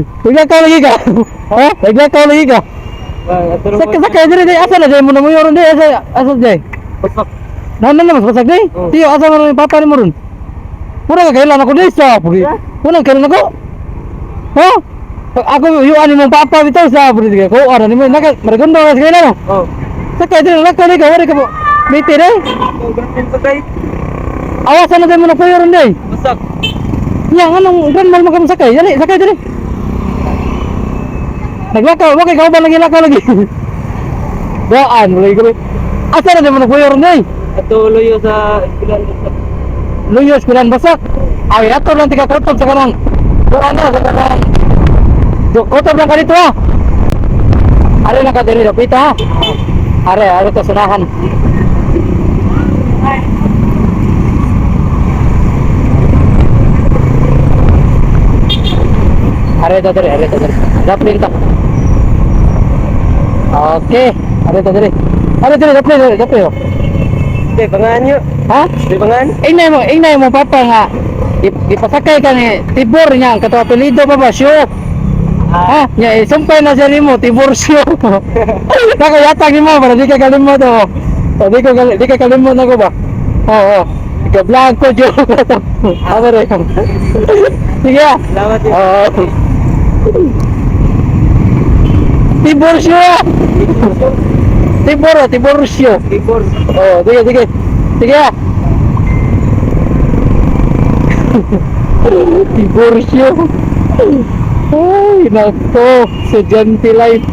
Naglakaw lagi ka. Ha? Naglakaw lagi ka. Sakay diri diri asa na dai mo na mo ron dai asa dai. Naman mas pasag dai. Tiyo asa mo yung papa ni mo ron. Mura ka kailan ako dai sa puri. Muna kailan ako. Ha? Ako yung ano mong papa bitaw sa puri ko. Ara ni mo naka margondo ka kailan no. Oh. Sakay diri naglakaw lagi ka wala ka mo. Miti dai. Awasan na dai mo na puyo ron dai. Basak. Yang anong grandma mo kam sakay? Dali, sakay dali. Naglakaw, okay ka ba lagi lakaw lagi? Doan, mulai ko. Asa na mo na puyo ron dai? Ato luyo sa eskwelahan. Luyo eskwelahan basak. Ay ato lang tika kotob sa kanang. Doan na sa kanang. Kotob lang kanito ha. Are na ka diri dapita ha. Are to sunahan. Are to diri. Daplin ta. Oke, are to diri. Are diri daplin. Di pangan nyo. Ha? Di pangan. Inay mo papa nga. Ipasakay ka ni Tibor niya, kato apelido pa ba siyo? Ha? Nya isumpay na siya nimo Tibor siyo. Nako yatag mo para di ka kalimot to. Di ka kalimot na ko ba? Oo. Ika-vlog ko jo. Aware ka. Sige. Salamat. Oo. Tiborcio! Tiborcio! Oh, sige. Sige. Tiborcio! Ay, nako. Estudyante life.